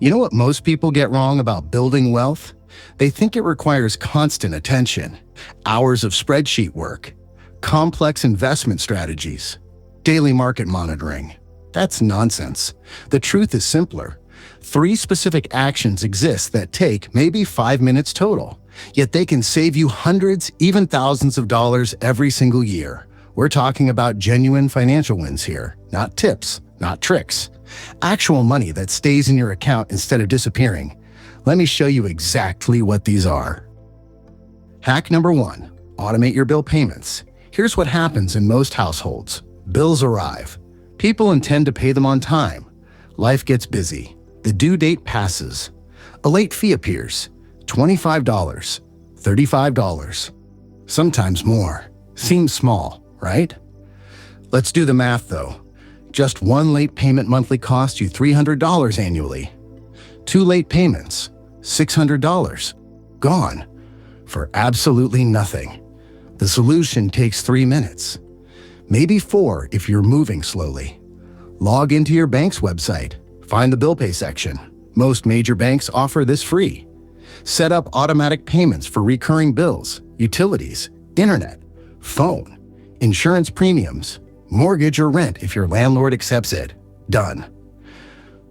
You know what most people get wrong about building wealth? They think it requires constant attention, hours of spreadsheet work, complex investment strategies, daily market monitoring. That's nonsense. The truth is simpler. 3 specific actions exist that take maybe 5 minutes total, yet they can save you hundreds, even thousands of dollars every single year. We're talking about genuine financial wins here, not tips, not tricks. Actual money that stays in your account instead of disappearing. Let me show you exactly what these are. Hack number 1, automate your bill payments. Here's what happens in most households. Bills arrive. People intend to pay them on time. Life gets busy. The due date passes. A late fee appears. $25, $35, sometimes more. Seems small, right? Let's do the math though. Just 1 late payment monthly costs you $300 annually. 2 late payments, $600. Gone. For absolutely nothing. The solution takes 3 minutes. Maybe 4 if you're moving slowly. Log into your bank's website. Find the bill pay section. Most major banks offer this free. Set up automatic payments for recurring bills, utilities, internet, phone, insurance premiums, mortgage or rent if your landlord accepts it. Done.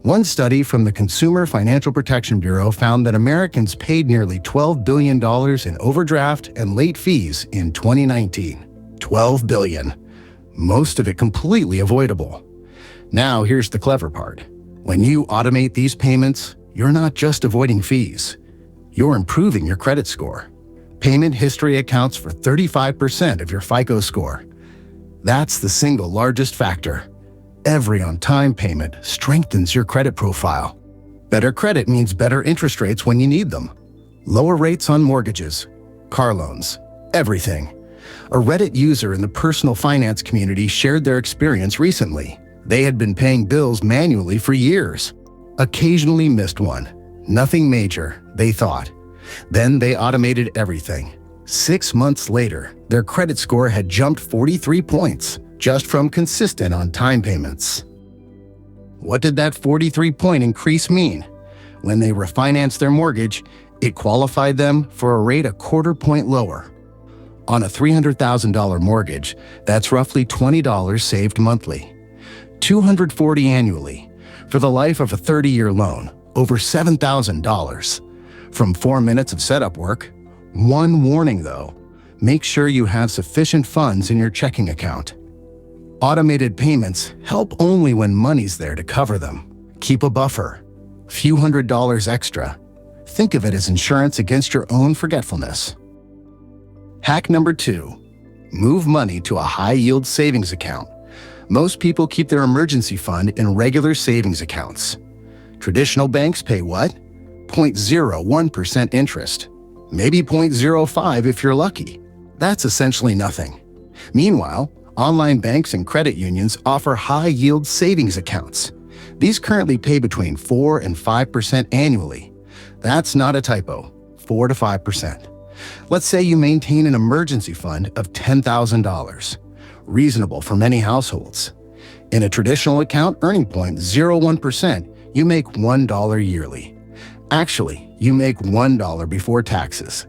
One study from the Consumer Financial Protection Bureau found that Americans paid nearly $12 billion in overdraft and late fees in 2019. $12 billion. Most of it completely avoidable. Now here's the clever part. When you automate these payments, you're not just avoiding fees. You're improving your credit score. Payment history accounts for 35% of your FICO score. That's the single largest factor. Every on-time payment strengthens your credit profile. Better credit means better interest rates when you need them. Lower rates on mortgages, car loans, everything. A Reddit user in the personal finance community shared their experience recently. They had been paying bills manually for years. Occasionally missed one. Nothing major, they thought. Then they automated everything. 6 months later, their credit score had jumped 43 points just from consistent on-time payments. What did that 43-point increase mean? When they refinanced their mortgage, it qualified them for a rate a quarter point lower. On a $300,000 mortgage, that's roughly $20 saved monthly. $240 annually. For the life of a 30-year loan, over $7,000. From 4 minutes of setup work. One warning though, make sure you have sufficient funds in your checking account. Automated payments help only when money's there to cover them. Keep a buffer. Few $100s extra. Think of it as insurance against your own forgetfulness. Hack number 2, move money to a high-yield savings account. Most people keep their emergency fund in regular savings accounts. Traditional banks pay what? 0.01% interest. Maybe 0.05 if you're lucky. That's essentially nothing. Meanwhile, online banks and credit unions offer high-yield savings accounts. These currently pay between 4 and 5% annually. That's not a typo, 4 to 5%. Let's say you maintain an emergency fund of $10,000. Reasonable for many households. In a traditional account earning 0.01%, you make $1 yearly. Actually, you make $1 before taxes.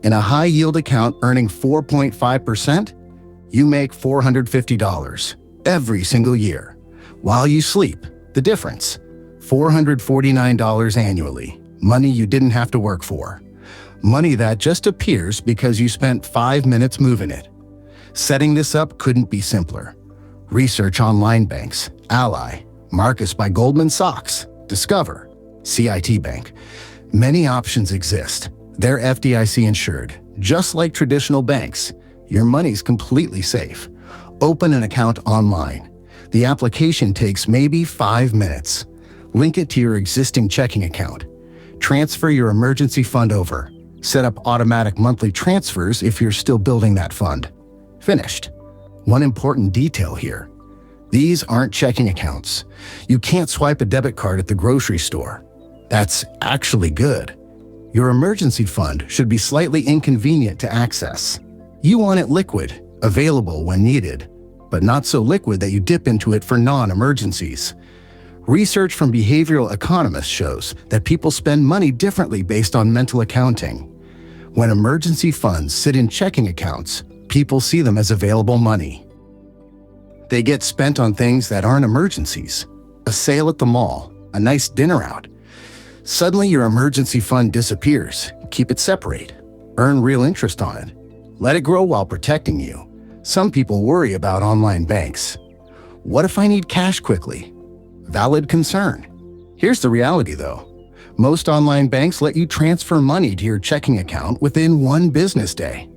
In a high-yield account earning 4.5%, you make $450 every single year. While you sleep, the difference, $449 annually, money you didn't have to work for. Money that just appears because you spent 5 minutes moving it. Setting this up couldn't be simpler. Research online banks, Ally, Marcus by Goldman Sachs, Discover, CIT Bank. Many options exist. They're FDIC insured. Just like traditional banks, your money's completely safe. Open an account online. The application takes maybe 5 minutes. Link it to your existing checking account. Transfer your emergency fund over. Set up automatic monthly transfers if you're still building that fund. Finished. One important detail here. These aren't checking accounts. You can't swipe a debit card at the grocery store. That's actually good. Your emergency fund should be slightly inconvenient to access. You want it liquid, available when needed, but not so liquid that you dip into it for non-emergencies. Research from behavioral economists shows that people spend money differently based on mental accounting. When emergency funds sit in checking accounts, people see them as available money. They get spent on things that aren't emergencies. A sale at the mall, a nice dinner out. Suddenly your emergency fund disappears. Keep it separate. Earn real interest on it. Let it grow while protecting you. Some people worry about online banks. What if I need cash quickly? Valid concern. Here's the reality though. Most online banks let you transfer money to your checking account within 1 business day.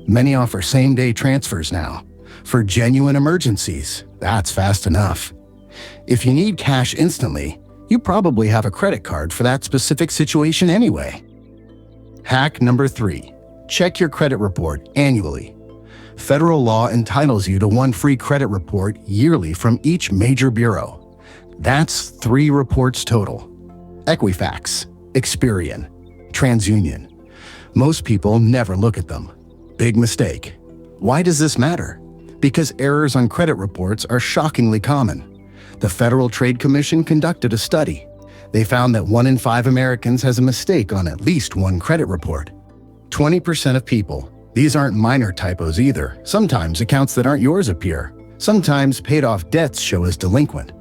Many offer same-day transfers now. For genuine emergencies, that's fast enough. If you need cash instantly, you probably have a credit card for that specific situation anyway. Hack number 3. Check your credit report annually. Federal law entitles you to 1 free credit report yearly from each major bureau. That's 3 reports total. Equifax, Experian, TransUnion. Most people never look at them. Big mistake. Why does this matter? Because errors on credit reports are shockingly common. The Federal Trade Commission conducted a study. They found that 1 in 5 Americans has a mistake on at least 1 credit report. 20% of people. These aren't minor typos either. Sometimes accounts that aren't yours appear. Sometimes paid-off debts show as delinquent.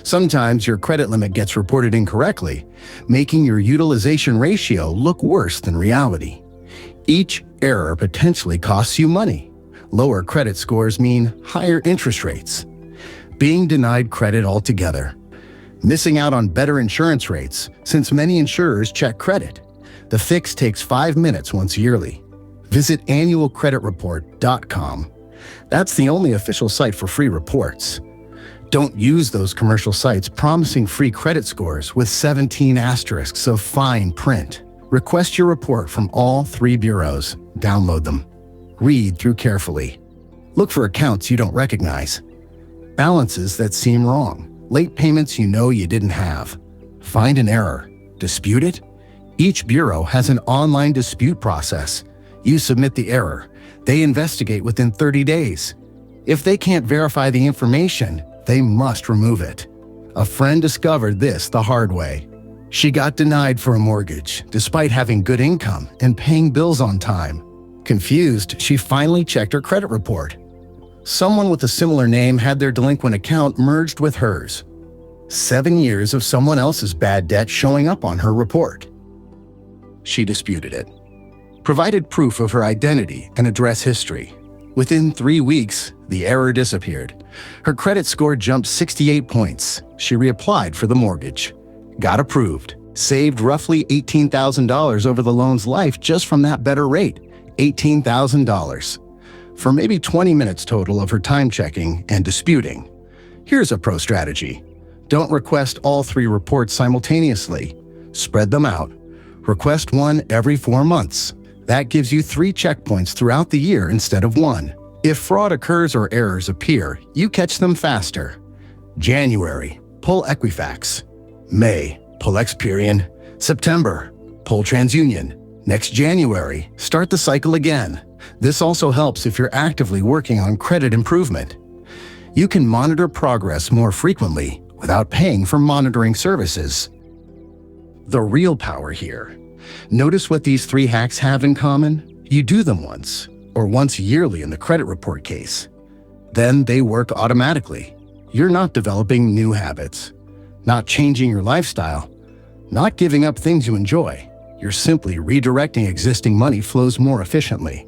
Sometimes your credit limit gets reported incorrectly, making your utilization ratio look worse than reality. Each error potentially costs you money. Lower credit scores mean higher interest rates. Being denied credit altogether. Missing out on better insurance rates, since many insurers check credit. The fix takes 5 minutes once yearly. Visit annualcreditreport.com. That's the only official site for free reports. Don't use those commercial sites promising free credit scores with 17 asterisks of fine print. Request your report from all 3 bureaus. Download them. Read through carefully. Look for accounts you don't recognize. Balances that seem wrong. Late payments you know you didn't have. Find an error. Dispute it. Each bureau has an online dispute process. You submit the error. They investigate within 30 days. If they can't verify the information, they must remove it. A friend discovered this the hard way. She got denied for a mortgage, despite having good income and paying bills on time. Confused, she finally checked her credit report. Someone with a similar name had their delinquent account merged with hers. 7 years of someone else's bad debt showing up on her report. She disputed it. Provided proof of her identity and address history. Within 3 weeks, the error disappeared. Her credit score jumped 68 points. She reapplied for the mortgage. Got approved. Saved roughly $18,000 over the loan's life just from that better rate. $18,000. For maybe 20 minutes total of her time checking and disputing. Here's a pro strategy. Don't request all 3 reports simultaneously. Spread them out. Request 1 every 4 months. That gives you 3 checkpoints throughout the year instead of 1. If fraud occurs or errors appear, you catch them faster. January, pull Equifax. May, pull Experian. September, pull TransUnion. Next January, start the cycle again. This also helps if you're actively working on credit improvement. You can monitor progress more frequently without paying for monitoring services. The real power here. Notice what these 3 hacks have in common? You do them once, or once yearly in the credit report case. Then they work automatically. You're not developing new habits, not changing your lifestyle, not giving up things you enjoy. You're simply redirecting existing money flows more efficiently.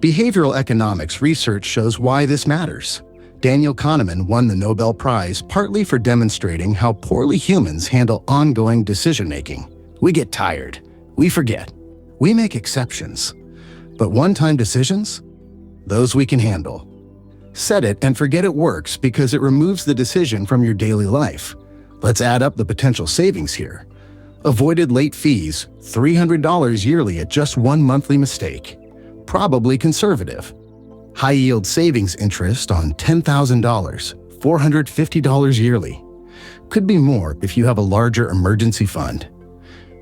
Behavioral economics research shows why this matters. Daniel Kahneman won the Nobel Prize partly for demonstrating how poorly humans handle ongoing decision-making. We get tired. We forget. We make exceptions. But one-time decisions? Those we can handle. Set it and forget it works because it removes the decision from your daily life. Let's add up the potential savings here. Avoided late fees, $300 yearly at just 1 monthly mistake. Probably conservative. High-yield savings interest on $10,000, $450 yearly. Could be more if you have a larger emergency fund.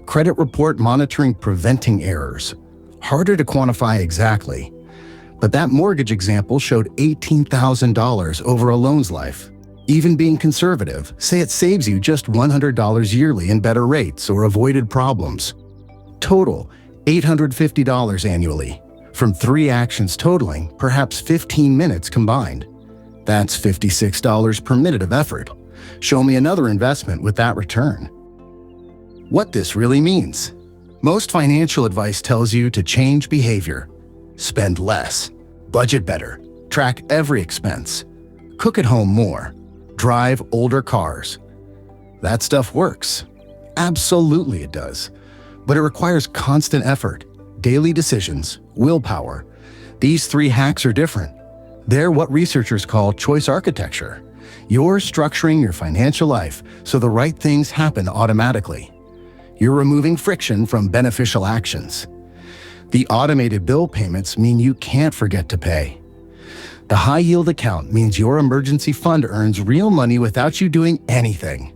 Credit report monitoring preventing errors. Harder to quantify exactly. But that mortgage example showed $18,000 over a loan's life. Even being conservative, say it saves you just $100 yearly in better rates or avoided problems. Total, $850 annually, from 3 actions totaling perhaps 15 minutes combined. That's $56 per minute of effort. Show me another investment with that return. What this really means. Most financial advice tells you to change behavior, spend less, budget better, track every expense, cook at home more, drive older cars. That stuff works. Absolutely it does. But it requires constant effort, daily decisions, willpower. These 3 hacks are different. They're what researchers call choice architecture. You're structuring your financial life so the right things happen automatically. You're removing friction from beneficial actions. The automated bill payments mean you can't forget to pay. The high-yield account means your emergency fund earns real money without you doing anything.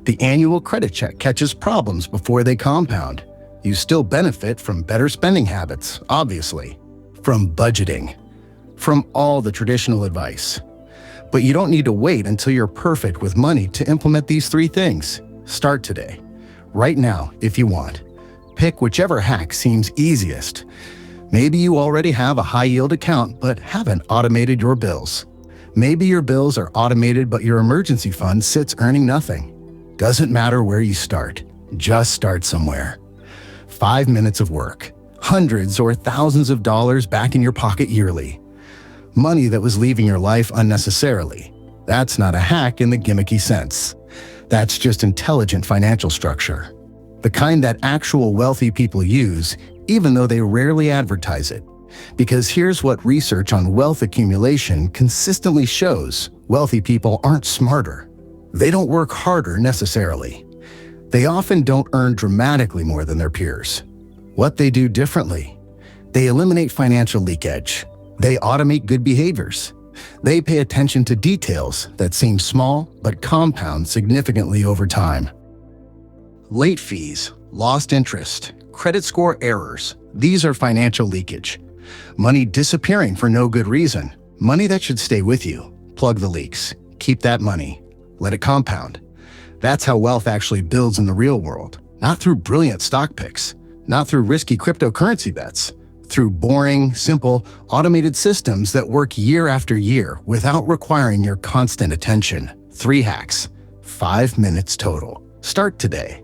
The annual credit check catches problems before they compound. You still benefit from better spending habits, obviously, from budgeting, from all the traditional advice. But you don't need to wait until you're perfect with money to implement these 3 things. Start today. Right now, if you want. Pick whichever hack seems easiest. Maybe you already have a high-yield account but haven't automated your bills. Maybe your bills are automated but your emergency fund sits earning nothing. Doesn't matter where you start. Just start somewhere. 5 minutes of work. Hundreds or thousands of dollars back in your pocket yearly. Money that was leaving your life unnecessarily. That's not a hack in the gimmicky sense. That's just intelligent financial structure. The kind that actual wealthy people use, even though they rarely advertise it. Because here's what research on wealth accumulation consistently shows: wealthy people aren't smarter. They don't work harder necessarily. They often don't earn dramatically more than their peers. What they do differently: they eliminate financial leakage. They automate good behaviors. They pay attention to details that seem small but compound significantly over time. Late fees, lost interest, credit score errors, these are financial leakage. Money disappearing for no good reason. Money that should stay with you. Plug the leaks. Keep that money. Let it compound. That's how wealth actually builds in the real world. Not through brilliant stock picks. Not through risky cryptocurrency bets. Through boring, simple, automated systems that work year after year without requiring your constant attention. 3 hacks. 5 minutes total. Start today.